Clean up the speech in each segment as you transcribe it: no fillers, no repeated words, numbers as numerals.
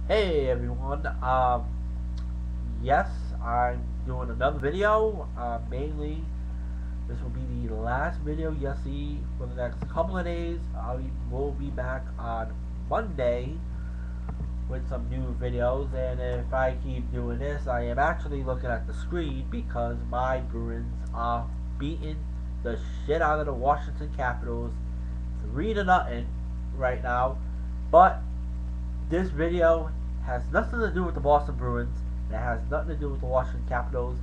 Hey everyone, yes, I'm doing another video. Mainly, this will be the last video you'll see for the next couple of days. I will be back on Monday with some new videos, and if I keep doing this, I am actually looking at the screen because my Bruins are beating the shit out of the Washington Capitals 3-0 right now. But this video has nothing to do with the Boston Bruins. It has nothing to do with the Washington Capitals.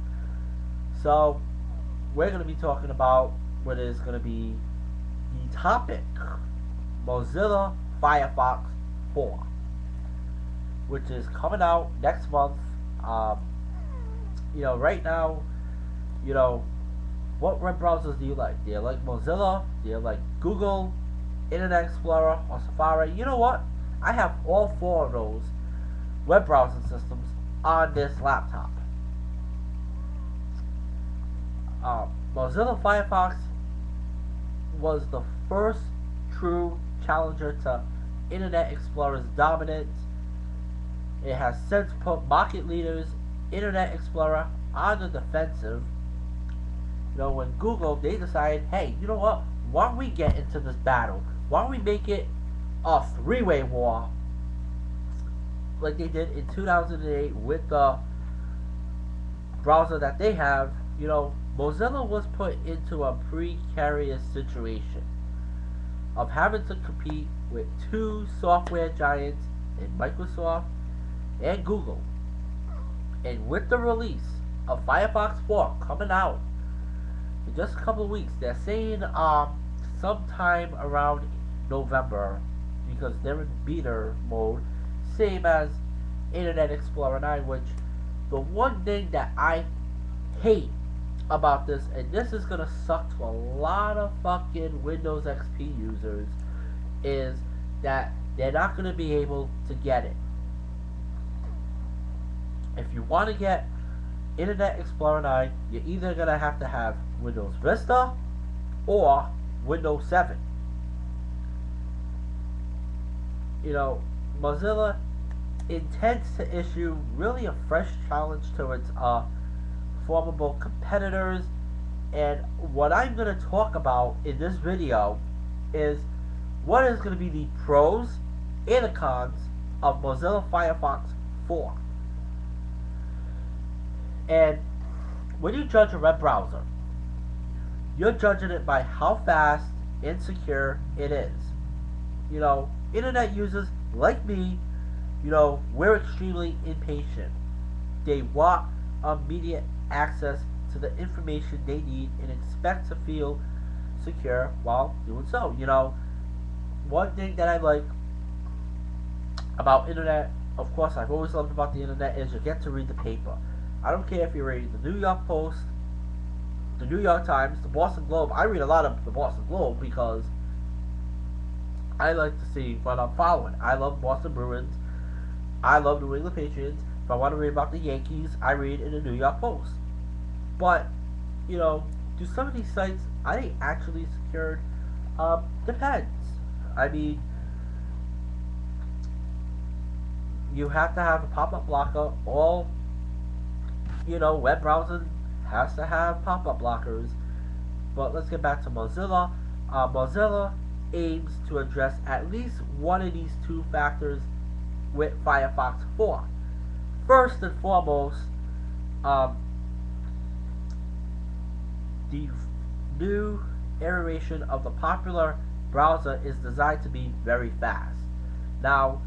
So we're going to be talking about what is going to be the topic: Mozilla Firefox 4, which is coming out next month. Right now, you know, what web browsers do you like? Do you like Mozilla? Do you like Google, Internet Explorer, or Safari? You know what? I have all four of those web browsing systems on this laptop. Mozilla Firefox was the first true challenger to Internet Explorer's dominance. It has since put market leaders Internet Explorer on the defensive. When Google, they decide, hey, you know what? Why don't we get into this battle? Why don't we make it a three-way war like they did in 2008 with the browser that they have? Mozilla was put into a precarious situation of having to compete with two software giants in Microsoft and Google. And with the release of Firefox 4 coming out in just a couple of weeks, they're saying sometime around November, because they're in beta mode, same as Internet Explorer 9, which the one thing that I hate about this, and this is gonna suck to a lot of fucking Windows XP users, is that they're not gonna be able to get it. If you want to get Internet Explorer 9, you're either gonna have to have Windows Vista or Windows 7. Mozilla intends to issue really a fresh challenge to its formidable competitors, and what I'm going to talk about in this video is what is going to be the pros and the cons of Mozilla Firefox 4. And when you judge a web browser, you're judging it by how fast and secure it is. Internet users like me, we're extremely impatient. They want immediate access to the information they need and expect to feel secure while doing so. One thing that I like about internet, of course I've always loved about the internet, is you get to read the paper. I don't care if you're reading the New York Post, the New York Times, the Boston Globe. I read a lot of the Boston Globe because I like to see what I'm following. I love Boston Bruins. I love New England Patriots. If I want to read about the Yankees, I read in the New York Post. But, do some of these sites, are they actually secured? Depends. I mean, you have to have a pop-up blocker. All, web browsing has to have pop-up blockers. But let's get back to Mozilla. Mozilla aims to address at least one of these two factors with Firefox 4. First and foremost, the new iteration of the popular browser is designed to be very fast. Now,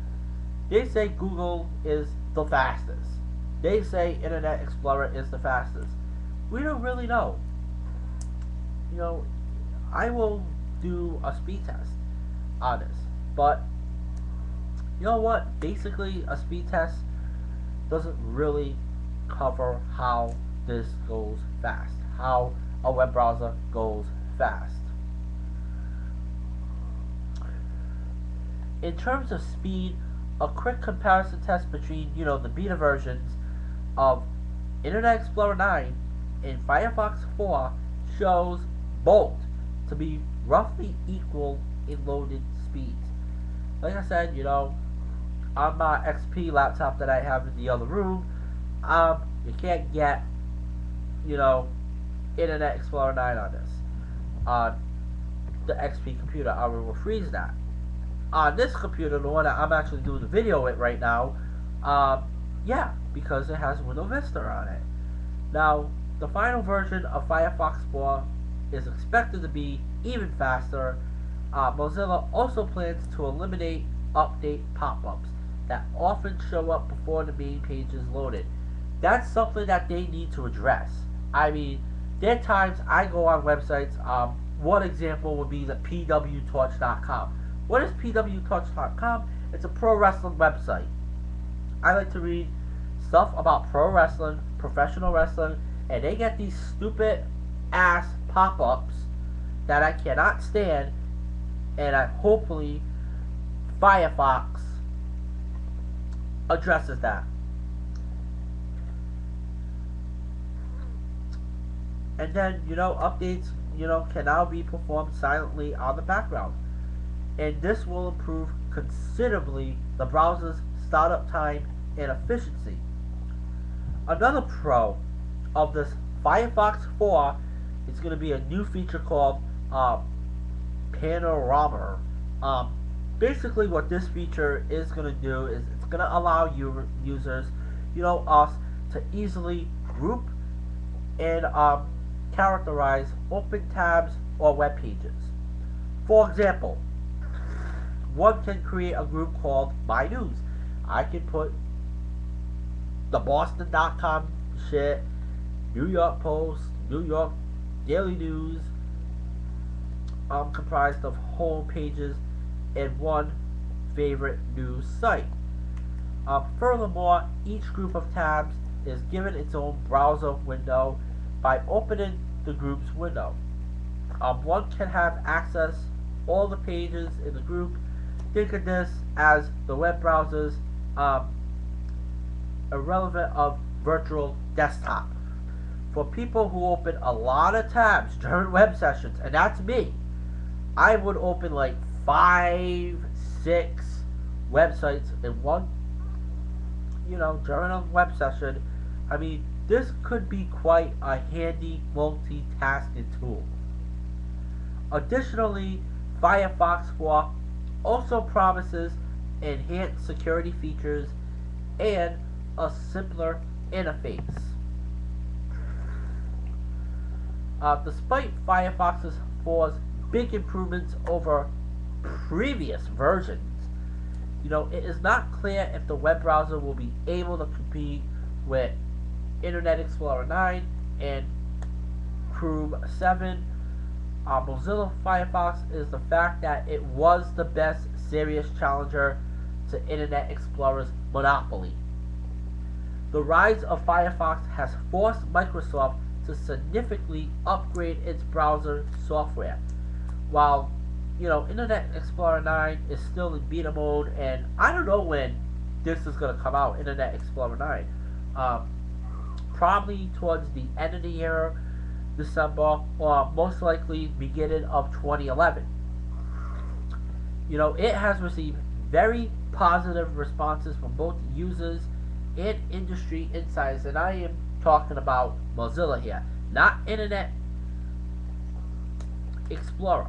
they say Google is the fastest. They say Internet Explorer is the fastest. We don't really know. I will do a speed test on this, but you know what? Basically, a speed test doesn't really cover how this goes fast, how a web browser goes fast. In terms of speed, a quick comparison test between the beta versions of Internet Explorer 9 and Firefox 4 shows both to be roughly equal in loaded speeds. Like I said, on my XP laptop that I have in the other room, you can't get, you know, Internet Explorer 9 on this. On the XP computer, I will freeze that. On this computer, the one that I'm actually doing the video with right now, yeah, because it has Windows Vista on it. Now, the final version of Firefox 4 is expected to be even faster. Mozilla also plans to eliminate update pop-ups that often show up before the main page is loaded. That's something that they need to address. I mean, there are times I go on websites. One example would be the pwtorch.com. What is pwtorch.com? It's a pro wrestling website. I like to read stuff about pro wrestling, professional wrestling, and they get these stupid ass pop-ups that I cannot stand, and hopefully Firefox addresses that. And then, updates, can now be performed silently on the background. And this will improve considerably the browser's startup time and efficiency. Another pro of this Firefox 4 is going to be a new feature called Panorama. Basically what this feature is going to do is it's going to allow users, us, to easily group and characterize open tabs or web pages. For example, one can create a group called My News. I can put the Boston.com shit, New York Post, New York Daily News, comprised of whole pages and one favorite news site. Furthermore, each group of tabs is given its own browser window by opening the group's window. One can have access all the pages in the group. Think of this as the web browser's irrelevant of virtual desktop. For people who open a lot of tabs during web sessions, and that's me, I would open like 5, 6 websites in one, during a web session. I mean, this could be quite a handy multitasking tool. Additionally, Firefox 4 also promises enhanced security features and a simpler interface. Despite Firefox 4's big improvements over previous versions, it is not clear if the web browser will be able to compete with Internet Explorer 9 and Chrome 7. Mozilla Firefox is the fact that it was the best serious challenger to Internet Explorer's monopoly. The rise of Firefox has forced Microsoft to significantly upgrade its browser software. While, Internet Explorer 9 is still in beta mode, and I don't know when this is going to come out, Internet Explorer 9. Probably towards the end of the year, December, or most likely beginning of 2011. It has received very positive responses from both users and industry insiders, and I am talking about Mozilla here, not Internet Explorer.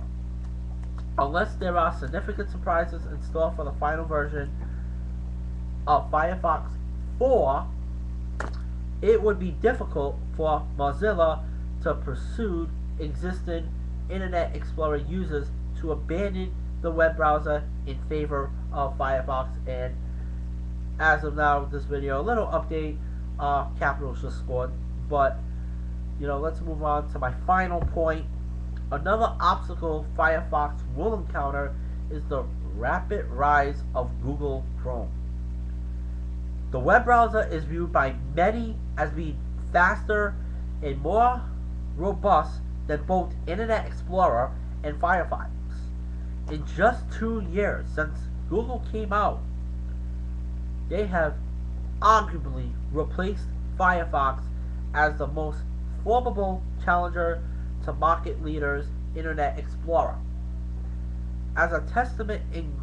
Unless there are significant surprises in store for the final version of Firefox 4, it would be difficult for Mozilla to pursue existing Internet Explorer users to abandon the web browser in favor of Firefox. And as of now, this video, a little update, Capitals just scored. But, let's move on to my final point. Another obstacle Firefox will encounter is the rapid rise of Google Chrome. The web browser is viewed by many as being faster and more robust than both Internet Explorer and Firefox. In just 2 years since Google came out, they have arguably replaced Firefox as the most formidable challenger to market leaders Internet Explorer. As a testament in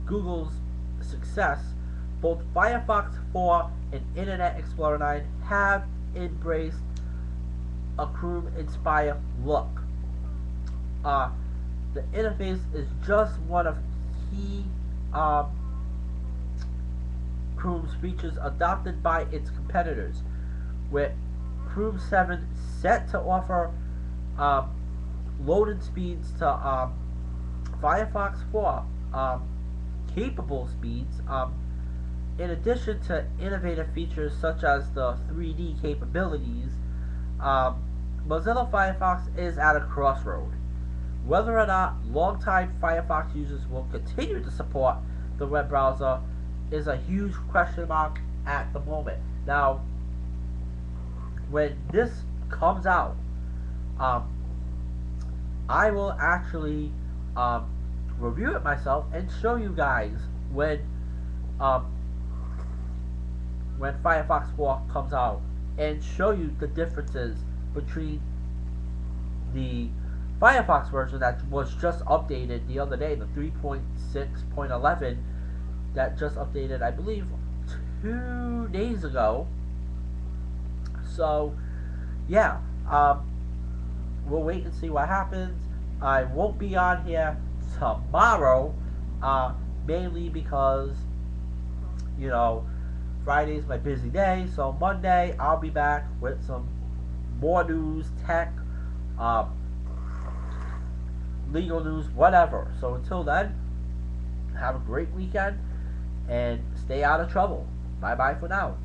Google's success, both Firefox 4 and Internet Explorer 9 have embraced a Chrome-inspired look. The interface is just one of key Chrome's features adopted by its competitors, with Chrome 7 set to offer loading speeds to Firefox 4 capable speeds, in addition to innovative features such as the 3D capabilities. Mozilla Firefox is at a crossroad. Whether or not longtime Firefox users will continue to support the web browser is a huge question mark at the moment. Now, when this comes out, I will actually review it myself and show you guys when Firefox 4 comes out, and show you the differences between the Firefox version that was just updated the other day, the 3.6.11 that just updated, I believe, 2 days ago. So, yeah, we'll wait and see what happens. I won't be on here tomorrow, mainly because, you know, Friday's my busy day. So Monday, I'll be back with some more news, tech, legal news, whatever. So until then, have a great weekend and stay out of trouble. Bye bye for now.